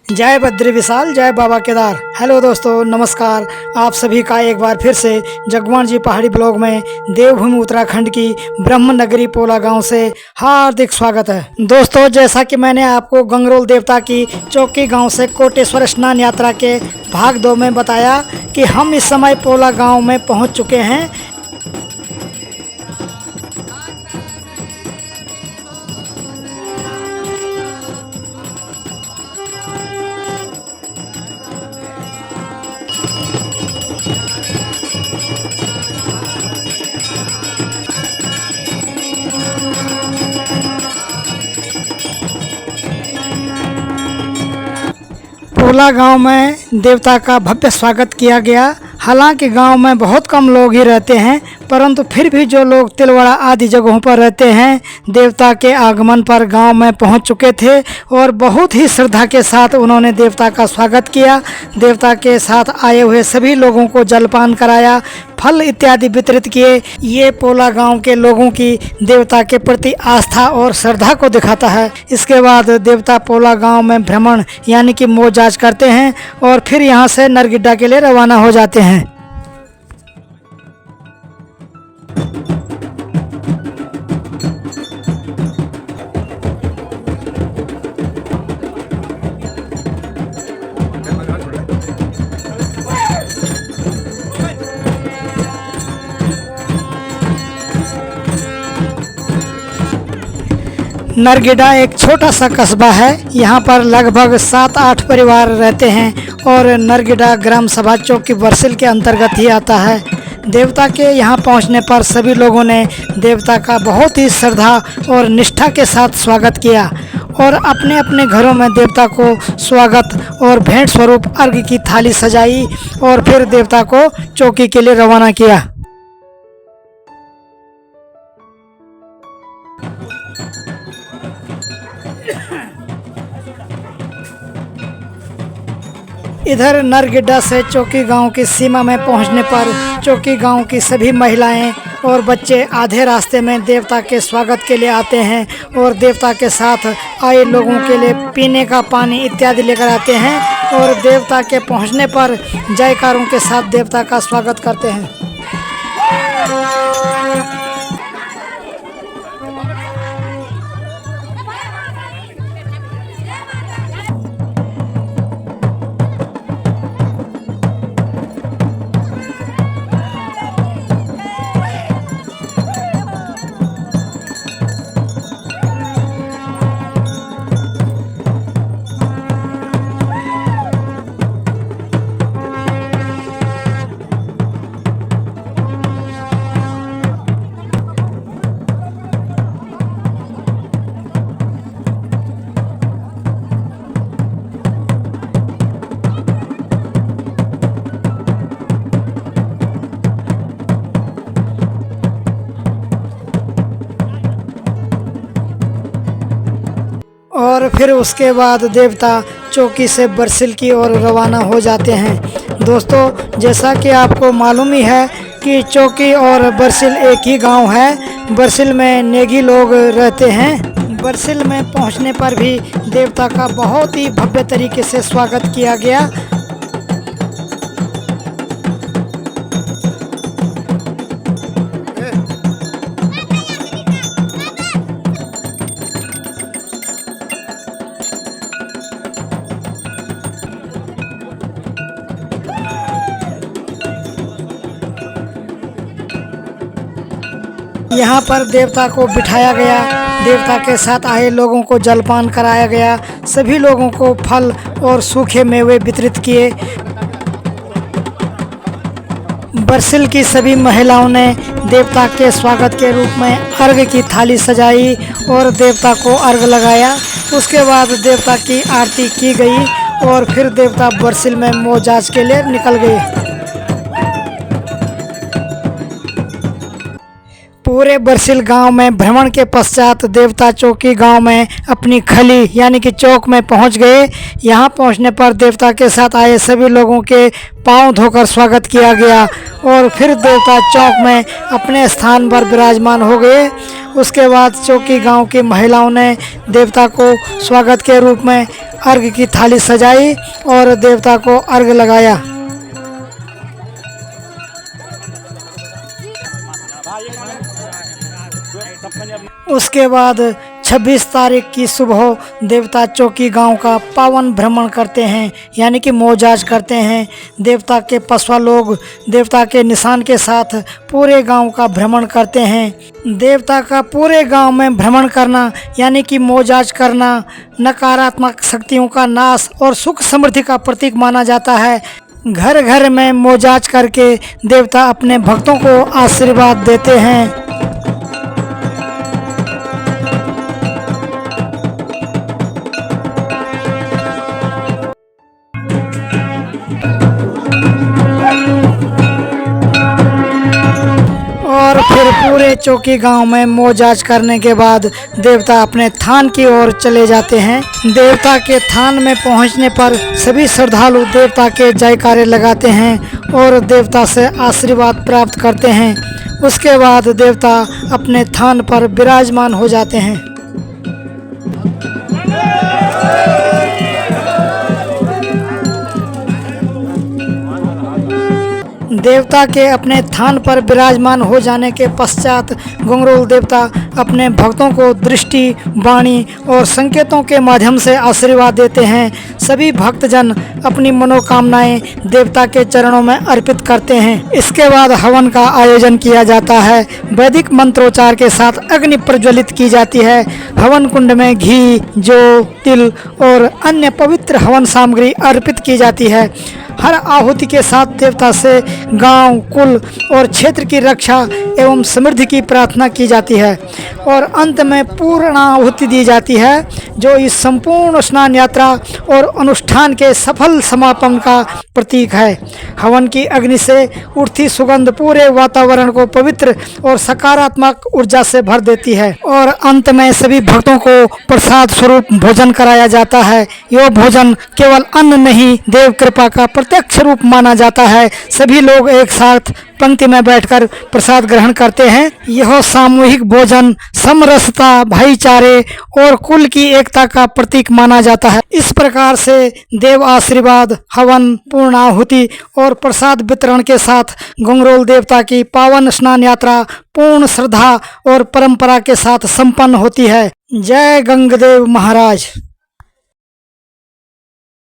जय बद्री विशाल, जय बाबा केदार। हेलो दोस्तों, नमस्कार। आप सभी का एक बार फिर से जगवान जी पहाड़ी ब्लॉग में देवभूमि उत्तराखंड की ब्रह्म नगरी पोला गांव से हार्दिक स्वागत है। दोस्तों, जैसा कि मैंने आपको गंगरोल देवता की चौकी गांव से कोटेश्वर स्नान यात्रा के भाग 2 में बताया कि हम इस समय पोला गांव में पहुंच चुके हैं। पोला गांव में देवता का भव्य स्वागत किया गया। हालांकि गांव में बहुत कम लोग ही रहते हैं, परंतु फिर भी जो लोग तिलवाड़ा आदि जगहों पर रहते हैं देवता के आगमन पर गांव में पहुंच चुके थे और बहुत ही श्रद्धा के साथ उन्होंने देवता का स्वागत किया। देवता के साथ आए हुए सभी लोगों को जलपान कराया, फल इत्यादि वितरित किए। ये पोला गांव के लोगों की देवता के प्रति आस्था और श्रद्धा को दिखाता है। इसके बाद देवता पोला गांव में भ्रमण यानी कि मोजाज करते हैं और फिर यहां से नरगिड्डा के लिए रवाना हो जाते हैं। नरगिड्डा एक छोटा सा कस्बा है। यहाँ पर लगभग 7-8 परिवार रहते हैं और नरगिड्डा ग्राम सभा चौकी बरसिल के अंतर्गत ही आता है। देवता के यहाँ पहुँचने पर सभी लोगों ने देवता का बहुत ही श्रद्धा और निष्ठा के साथ स्वागत किया और अपने अपने घरों में देवता को स्वागत और भेंट स्वरूप अर्घ्य की थाली सजाई और फिर देवता को चौकी के लिए रवाना किया। इधर नरगिड्डा से चौकी गांव की सीमा में पहुंचने पर चौकी गांव की सभी महिलाएं और बच्चे आधे रास्ते में देवता के स्वागत के लिए आते हैं और देवता के साथ आए लोगों के लिए पीने का पानी इत्यादि लेकर आते हैं और देवता के पहुंचने पर जयकारों के साथ देवता का स्वागत करते हैं। और फिर उसके बाद देवता चौकी से बरसिल की ओर रवाना हो जाते हैं। दोस्तों, जैसा कि आपको मालूम ही है कि चौकी और बरसिल एक ही गांव है। बरसिल में नेगी लोग रहते हैं। बरसिल में पहुंचने पर भी देवता का बहुत ही भव्य तरीके से स्वागत किया गया। यहाँ पर देवता को बिठाया गया, देवता के साथ आए लोगों को जलपान कराया गया, सभी लोगों को फल और सूखे मेवे वितरित किए। बरसिल की सभी महिलाओं ने देवता के स्वागत के रूप में अर्घ्य की थाली सजाई और देवता को अर्घ्य लगाया। उसके बाद देवता की आरती की गई और फिर देवता बरसिल में मोजाज के लिए निकल गए। पूरे बरसिल गांव में भ्रमण के पश्चात देवता चौकी गांव में अपनी खली यानी कि चौक में पहुंच गए। यहां पहुंचने पर देवता के साथ आए सभी लोगों के पांव धोकर स्वागत किया गया और फिर देवता चौक में अपने स्थान पर विराजमान हो गए उसके बाद चौकी गांव की महिलाओं ने देवता को स्वागत के रूप में अर्घ की थाली सजाई और देवता को अर्घ लगाया। उसके बाद 26 तारीख की सुबह देवता चौकी गांव का पावन भ्रमण करते हैं, यानी कि मौजाज करते हैं। देवता के पसवा लोग देवता के निशान के साथ पूरे गांव का भ्रमण करते हैं। देवता का पूरे गांव में भ्रमण करना यानी कि मौजाज करना नकारात्मक शक्तियों का नाश और सुख समृद्धि का प्रतीक माना जाता है। घर घर में मौजाज करके देवता अपने भक्तों को आशीर्वाद देते हैं। और फिर पूरे चौकी गांव में मौजाज करने के बाद देवता अपने थान की ओर चले जाते हैं। देवता के थान में पहुंचने पर सभी श्रद्धालु देवता के जयकारे लगाते हैं और देवता से आशीर्वाद प्राप्त करते हैं। उसके बाद देवता अपने थान पर विराजमान हो जाते हैं। देवता के अपने थान पर विराजमान हो जाने के पश्चात गंगरोल देवता अपने भक्तों को दृष्टि, वाणी और संकेतों के माध्यम से आशीर्वाद देते हैं। सभी भक्तजन अपनी मनोकामनाएं देवता के चरणों में अर्पित करते हैं। इसके बाद हवन का आयोजन किया जाता है। वैदिक मंत्रोच्चार के साथ अग्नि प्रज्वलित की जाती है। हवन कुंड में घी, जौ, तिल और अन्य पवित्र हवन सामग्री अर्पित की जाती है। हर आहुति के साथ देवता से गांव, कुल और क्षेत्र की रक्षा एवं समृद्धि की प्रार्थना की जाती है और अंत में पूर्ण आहुति दी जाती है, जो इस संपूर्ण स्नान यात्रा और अनुष्ठान के सफल समापन का प्रतीक है। हवन की अग्नि से उठती सुगंध पूरे वातावरण को पवित्र और सकारात्मक ऊर्जा से भर देती है और अंत में सभी भक्तों को प्रसाद स्वरूप भोजन कराया जाता है। यह भोजन केवल अन्न नहीं, देव कृपा का प्रत्यक्ष रूप माना जाता है। सभी लोग एक साथ पंक्ति में बैठकर प्रसाद ग्रहण करते हैं। यह सामूहिक भोजन समरसता, भाईचारे और कुल की एकता का प्रतीक माना जाता है। इस प्रकार से देव आशीर्वाद, हवन, पूर्णाहुति और प्रसाद वितरण के साथ गंगरोल देवता की पावन स्नान यात्रा पूर्ण श्रद्धा और परंपरा के साथ संपन्न होती है। जय गंगदेव महाराज।